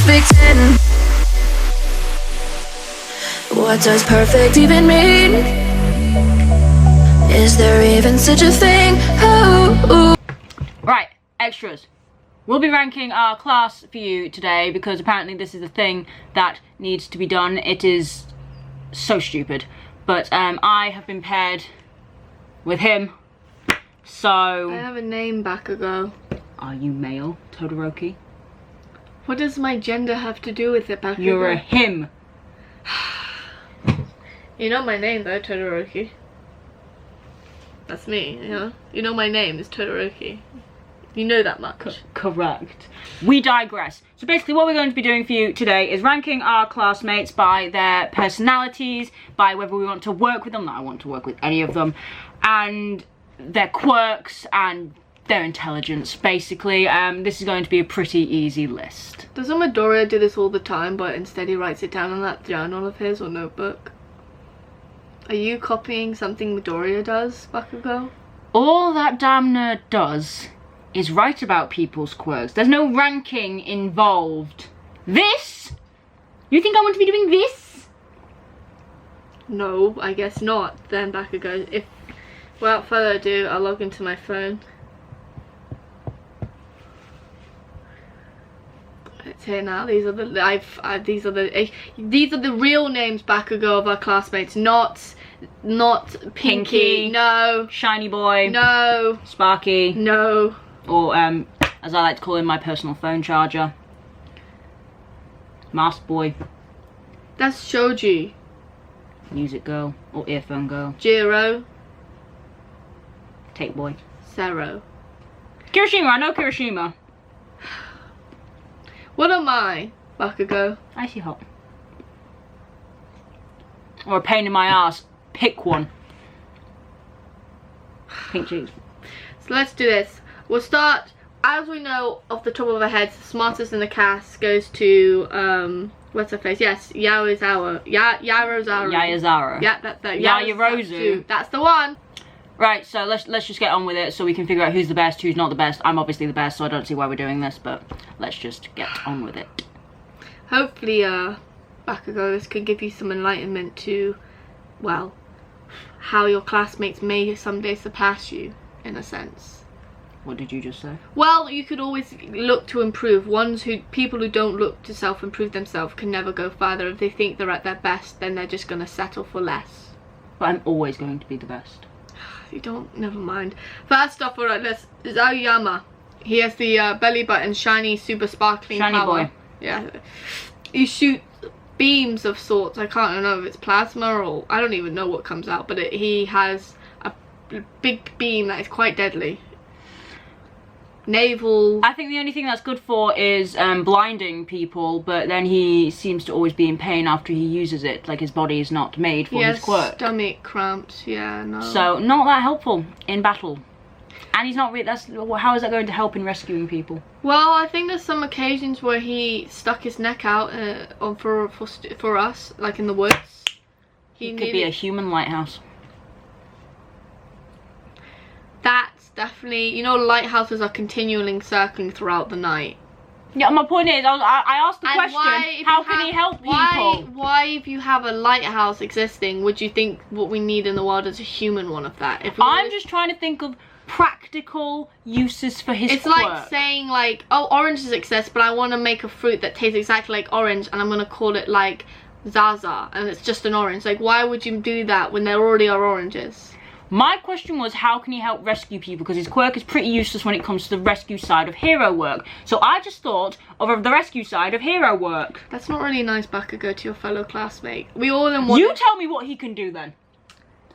perfect 10? What does perfect even mean? Is there even such a thing? Oh. Right, extras. We'll be ranking our class for you today because apparently this is a thing that needs to be done. It is so stupid. But I have been paired with him. So... I have a name, Bakugou. Are you male, Todoroki? What does my gender have to do with it, Bakugou? You're a him. You know my name though, Todoroki. That's me, you know? You know my name is Todoroki. You know that much. Correct. We digress. So basically what we're going to be doing for you today is ranking our classmates by their personalities, by whether we want to work with them, not I want to work with any of them, and their quirks and their intelligence, basically. This is going to be a pretty easy list. Doesn't Midoriya do this all the time, but instead he writes it down on that journal of his or notebook? Are you copying something Midoriya does, Bakugou? All that damn nerd does is write about people's quirks. There's no ranking involved. This? You think I want to be doing this? No, I guess not. Then Bakugou. If, without further ado, I'll log into my phone. It's here now. These are the these are the real names, Bakugou, of our classmates. Not Pinky. No. Shiny Boy. No. Sparky. No. Or as I like to call him, my personal phone charger. Mask Boy. That's Shoji. Music Girl. Or Earphone Girl. Jiro. Tape Boy. Zero. Kirishima. I know Kirishima. What am I, Bakugou? Icy Hot. Or a pain in my ass. Pick one. Pink cheese. So let's do this. We'll start, as we know off the top of our heads, the smartest in the cast goes to, what's her face? Yes, Yaozawa. Yaozawa. Yaozawa. Yeah, that. Yaoyorozu. That's the one. Right, so let's just get on with it so we can figure out who's the best, who's not the best. I'm obviously the best, so I don't see why we're doing this, but let's just get on with it. Hopefully, Bakugou, this could give you some enlightenment to, well, how your classmates may someday surpass you, in a sense. What did you just say? Well, you could always look to improve. People who don't look to self-improve themselves can never go further. If they think they're at their best, then they're just going to settle for less. But I'm always going to be the best. You don't, never mind. First off, alright, this is Aoyama. He has the belly button, shiny, super sparkling shiny power. Boy. Yeah. He shoots beams of sorts. I can't know if it's plasma or I don't even know what comes out, but he has a big beam that is quite deadly. Naval. I think the only thing that's good for is blinding people, but then he seems to always be in pain after he uses it. Like his body is not made for his quirk. Stomach cramps. Yeah, no. So not that helpful in battle. And he's not really. How is that going to help in rescuing people? Well, I think there's some occasions where he stuck his neck out for us, like in the woods. He could be a human lighthouse. That's definitely, you know, lighthouses are continually circling throughout the night. Yeah, my point is, I asked the question, how can he help people? Why, if you have a lighthouse existing, would you think what we need in the world is a human one of that? I'm just trying to think of practical uses for his quirk. It's like saying, like, oh, oranges exist, but I want to make a fruit that tastes exactly like orange, and I'm going to call it, like, Zaza, and it's just an orange. Like, why would you do that when there already are oranges? My question was, how can he help rescue people? Because his quirk is pretty useless when it comes to the rescue side of hero work. So I just thought of the rescue side of hero work. That's not really nice, Bakugou, to your fellow classmate. We all in one. You tell me what he can do then.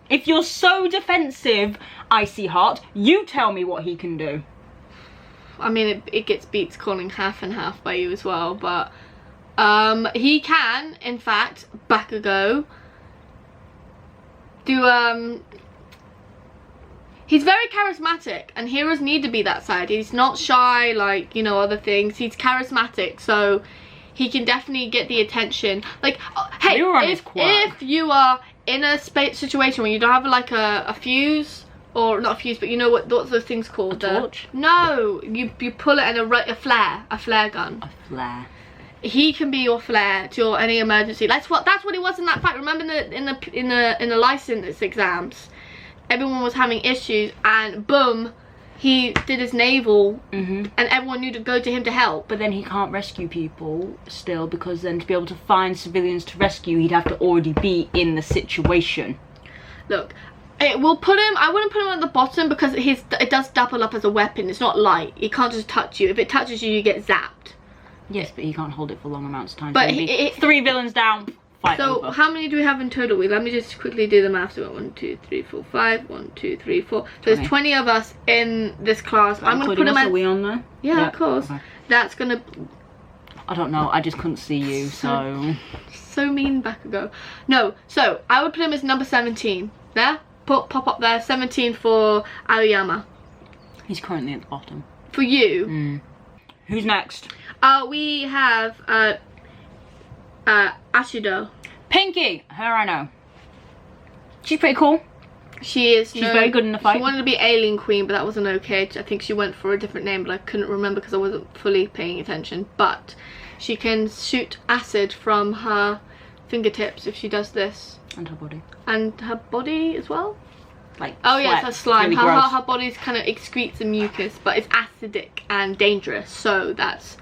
If you're so defensive, Icy Heart, you tell me what he can do. I mean, it gets beats calling half and half by you as well, but he can, in fact, Bakugou, do he's very charismatic, and heroes need to be that side. He's not shy like, you know, other things. He's charismatic, so he can definitely get the attention. Like, hey, if you are in a situation where you don't have like a fuse, or not a fuse, but you know what's those things called? A torch? No, you pull it and a flare gun. A flare. he can be your flare to any emergency. That's what it was in that fight. Remember in the license exams, everyone was having issues, and boom, he did his naval, and everyone knew to go to him to help. But then he can't rescue people still, because then to be able to find civilians to rescue, he'd have to already be in the situation. Look, it will put him. I wouldn't put him at the bottom because it does double up as a weapon. It's not light. It can't just touch you. If it touches you, you get zapped. Yes, but he can't hold it for long amounts of time. But so 3 villains down, fight over. So how many do we have in total? Let me just quickly do the math. So 1, 2, 3, 4, 5. 1, 2, 3, 4. So there's 20 of us in this class. I'm gonna put them at. Are we on there? Yeah, of course. Okay. That's gonna. I don't know. I just couldn't see you, so. So mean, Bakugou. No. So I would put him as number 17. There. Pop up there. 17 for Aoyama. He's currently at the bottom. For you. Who's next? We have Ashido. Pinky! Her I know. She's pretty cool. She is. She's very good in the fight. She wanted to be Alien Queen, but that wasn't okay. I think she went for a different name, but I couldn't remember because I wasn't fully paying attention. But she can shoot acid from her fingertips if she does this. And her body. And her body as well? Like yes, her slime. Really her body's kind of excretes a mucus, but it's acidic and dangerous. So that's.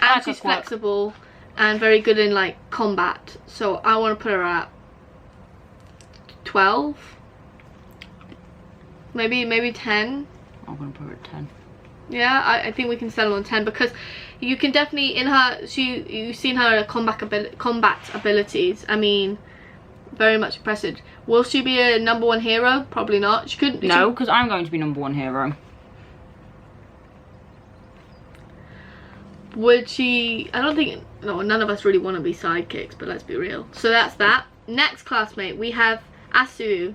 And she's flexible and very good in like combat. So I want to put her at 12. Maybe 10. I'm gonna put her at 10. Yeah, I think we can settle on 10 because you can definitely you've seen her combat abilities. I mean, very much impressive. Will she be a number 1 hero? Probably not. She couldn't. No, because I'm going to be number 1 hero. Would she? I don't think. No, none of us really want to be sidekicks, but let's be real. So that's that. Next classmate, we have Asui.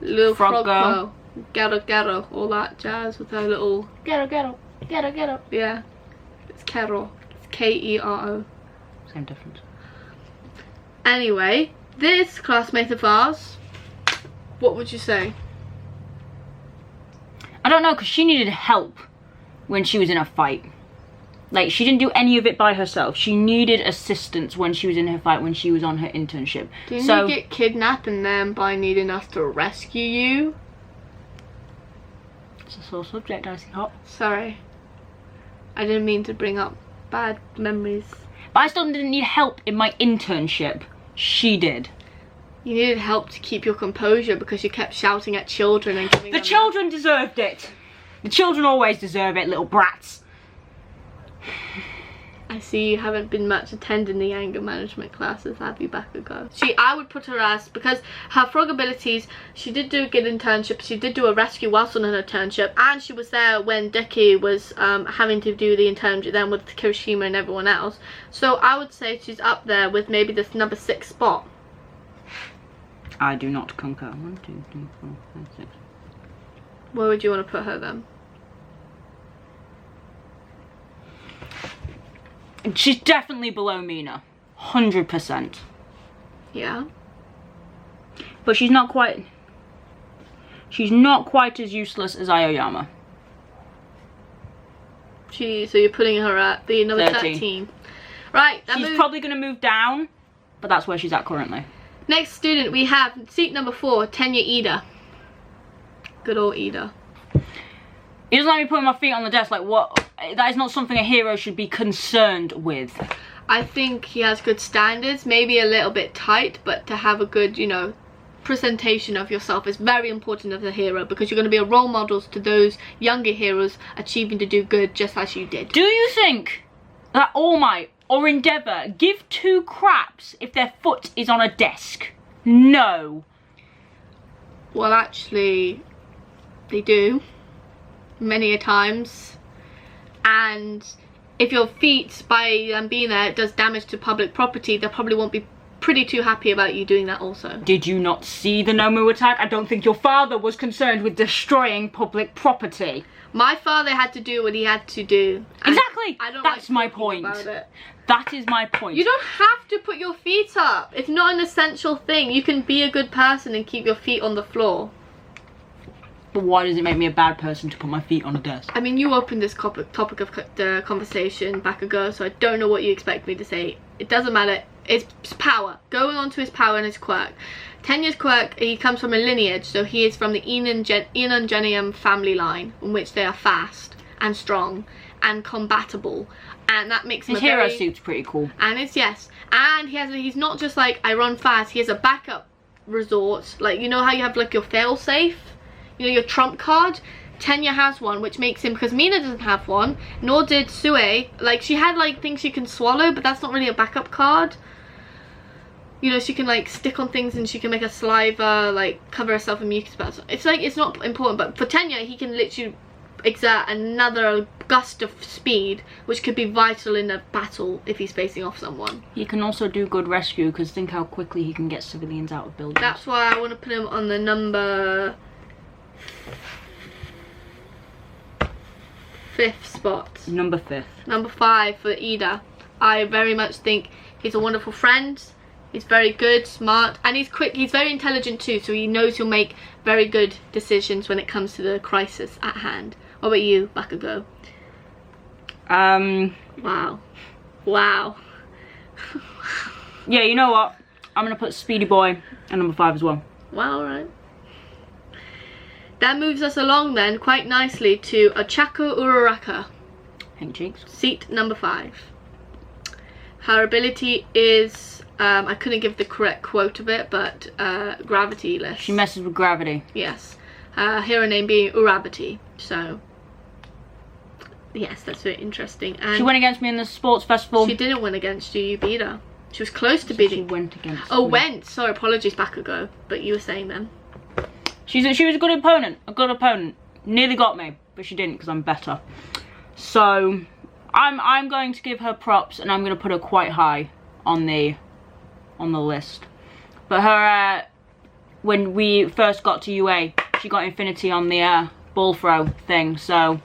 Little frog girl. Gero, all that jazz with her little Gero. Yeah, it's Kero. It's Kero. Same difference. Anyway, this classmate of ours, what would you say? I don't know, because she needed help when she was in a fight. Like, she didn't do any of it by herself. She needed assistance when she was in her fight, when she was on her internship. Didn't you get kidnapped and then by needing us to rescue you? It's a sore subject, Icy Hot. Sorry. I didn't mean to bring up bad memories. But I still didn't need help in my internship. She did. You needed help to keep your composure because you kept shouting at children and giving them... The children deserved it. The children always deserve it, little brats. I see you haven't been much attending the anger management classes, have you, Bakugou? I would put her as, because her frog abilities, she did do a good internship, she did do a rescue whilst on an internship, and she was there when Deku was having to do the internship then with Kirishima and everyone else. So I would say she's up there with maybe this number 6 spot. I do not concur. 1, 2, 3, 4, 5, 6. Where would you want to put her then? She's definitely below Mina. 100%. Yeah. But she's not quite as useless as Aoyama. So you're putting her at the number 13. Right. She's probably going to move down, but that's where she's at currently. Next student, we have seat number 4, Tenya Iida. Good old Iida. He doesn't let me put my feet on the desk. Like, what? That is not something a hero should be concerned with. I think he has good standards, maybe a little bit tight, but to have a good, you know, presentation of yourself is very important as a hero, because you're going to be a role model to those younger heroes achieving to do good just as you did. Do you think that All Might or Endeavour give 2 craps if their foot is on a desk? No. Well, actually, they do. Many a times. And if your feet, by them being there, does damage to public property, they probably won't be pretty too happy about you doing that also. Did you not see the Nomu attack? I don't think your father was concerned with destroying public property. My father had to do what he had to do. Exactly. That's like my point. That is my point. You don't have to put your feet up. It's not an essential thing. You can be a good person and keep your feet on the floor. But why does it make me a bad person to put my feet on a desk? I mean, you opened this topic of the conversation back ago, so I don't know what you expect me to say. It doesn't matter. It's power. Going on to his power and his quirk. Tenya's quirk, he comes from a lineage, so he is from the Inungenium family line, in which they are fast and strong and combatable, and that makes him his hero suit's pretty cool. And it's and he's not just like, I run fast. He has a backup resort, like, you know how you have like your fail safe, you know, your trump card. Tenya has one, which makes him, because Mina doesn't have one, nor did Tsuyu. Like, she had like things she can swallow, but that's not really a backup card. You know, she can like stick on things and she can make a saliva, like cover herself in mucus bags. It's like, it's not important, but for Tenya, he can literally exert another gust of speed, which could be vital in a battle if he's facing off someone. He can also do good rescue, because think how quickly he can get civilians out of buildings. That's why I want to put him on the number 5th spot. Number 5th. Number 5 for Iida. I very much think he's a wonderful friend. He's very good, smart, and he's quick. He's very intelligent too, so he knows he'll make very good decisions when it comes to the crisis at hand. What about you, Bakugou? Wow. Wow. Yeah, you know what? I'm going to put Speedy Boy at number 5 as well. Wow, alright. That moves us along then quite nicely to Ochako Uraraka. Pink cheeks. Seat number 5. Her ability is, I couldn't give the correct quote of it, but gravity-less. She messes with gravity. Yes. Hero name being Urabati. So, yes, that's very interesting. And she went against me in the sports festival. She didn't win against you, you beat her. She was close to beating. She went against Oh, me. went. Sorry, apologies, Bakugou. But you were saying then. She was a good opponent. Nearly got me, but she didn't, because I'm better. So I'm going to give her props, and I'm going to put her quite high on the list. But her when we first got to UA, she got infinity on the ball throw thing, so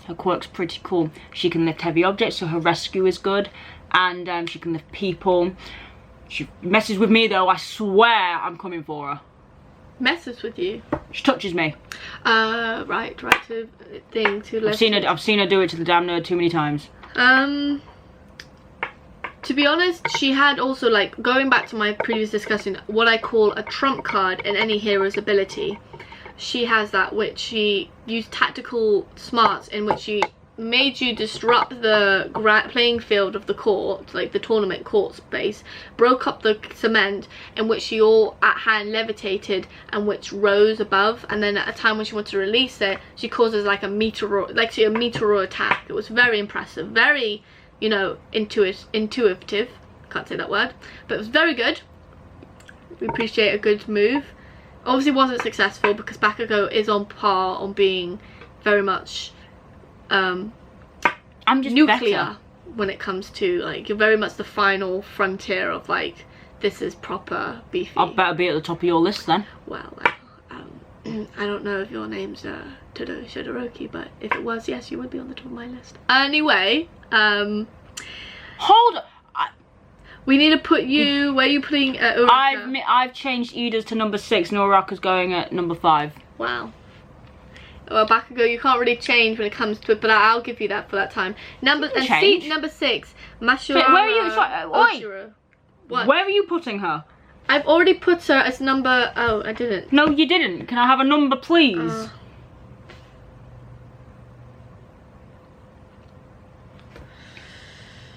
her quirk's pretty cool. She can lift heavy objects, so her rescue is good, and she can lift people. She messes with me though. I swear I'm coming for her. Messes with you? She touches me. Right to thing to lift. I've seen her do it to the damn nerd too many times. To be honest, she had also, like, going back to my previous discussion, what I call a trump card in any hero's ability. She has that, which she used tactical smarts, in which she made you disrupt the playing field of the court, like the tournament court space, broke up the cement, in which she all at hand levitated and which rose above, and then at a time when she wanted to release it, she causes like a meteor attack. It was very impressive, very, you know, intuitive, can't say that word, but it was very good. We appreciate a good move. Obviously wasn't successful because Bakugou is on par on being very much I'm just nuclear better. When it comes to, like, you're very much the final frontier of, like, this is proper beefy. I better be at the top of your list then. Well, I don't know if your name's Todoroki, but if it was, yes, you would be on the top of my list. Anyway, hold on. we need to put you, where are you putting Uraraka? I've changed Iida's to number 6 and Uraraka's going at number 5. Wow. Well, Bakugou, you can't really change when it comes to it, but I'll give you that for that time. Seat number 6, Mashirao Wait, where are you? Sorry, Ojiro. What? Where are you putting her? I've already put her as number. Oh, I didn't. No, you didn't. Can I have a number, please?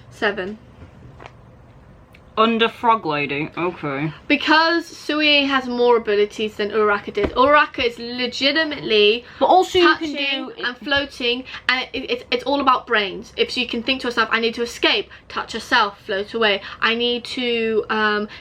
7. Under Frog Lady. Okay. Because Tsuyu has more abilities than Uraraka did. Uraraka is legitimately But also touching you can do and floating, and it's all about brains. If she can think to herself, I need to escape, touch herself, float away. I need to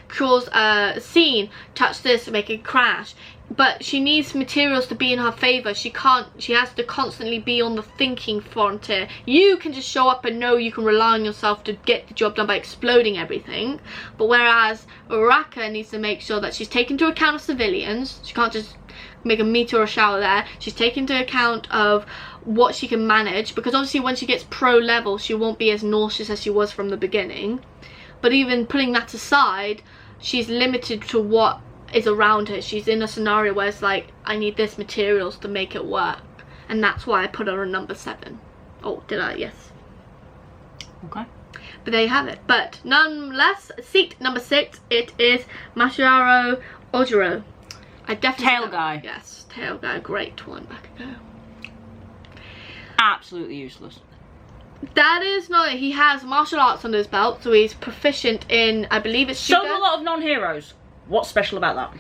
cause a scene, touch this, make it crash. But she needs materials to be in her favor. She has to constantly be on the thinking frontier. You can just show up and know you can rely on yourself to get the job done by exploding everything. But whereas Uraraka needs to make sure that she's taken into account of civilians. She can't just make a meteor shower there. She's taken into account of what she can manage, because obviously when she gets pro level, she won't be as nauseous as she was from the beginning. But even putting that aside, she's limited to what is around her. She's in a scenario where it's like, I need this materials to make it work. And that's why I put her on number 7. Oh, did I? Yes. Okay. But there you have it. But nonetheless, seat number 6, it is Mashirao Ojiro. I definitely Tail guy. Yes, tail guy. Great one. Bakugou. Absolutely useless. That is not. He has martial arts under his belt, so he's proficient in, I believe it's So Yuga. do a lot of non-heroes. What's special about that?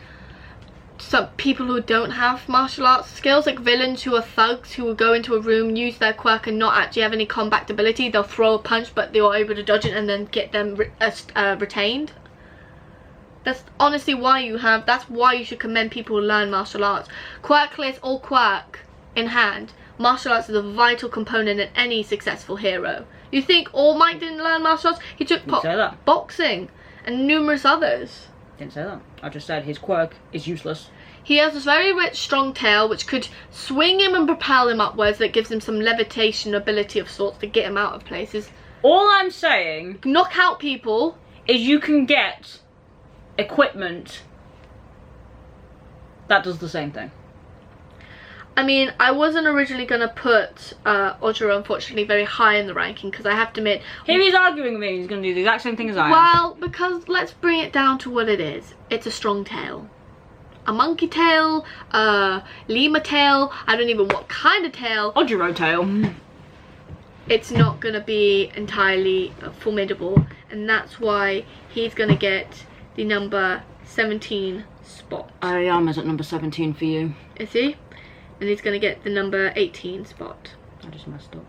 Some people who don't have martial arts skills, like villains who are thugs who will go into a room, use their quirk and not actually have any combat ability. They'll throw a punch, but they are able to dodge it and then get them retained. That's honestly why you have. That's why you should commend people who learn martial arts. Quirkless or quirk in hand, martial arts is a vital component in any successful hero. You think All Might didn't learn martial arts? He took boxing and numerous others. Didn't say that. I just said his quirk is useless. He has this very rich, strong tail which could swing him and propel him upwards. That gives him some levitation ability of sorts to get him out of places. All I'm saying, knock out people, is you can get equipment that does the same thing. I mean, I wasn't originally going to put Ojiro, unfortunately, very high in the ranking, because I have to admit... Here he's arguing with me, he's going to do the exact same thing as I am. Well, because let's bring it down to what it is. It's a strong tail. A monkey tail, a lemur tail, I don't even know what kind of tail. Ojiro tail. It's not going to be entirely formidable, and that's why he's going to get the number 17 spot. Aoyama's at number 17 for you. Is he? And he's going to get the number 18 spot. I just messed up.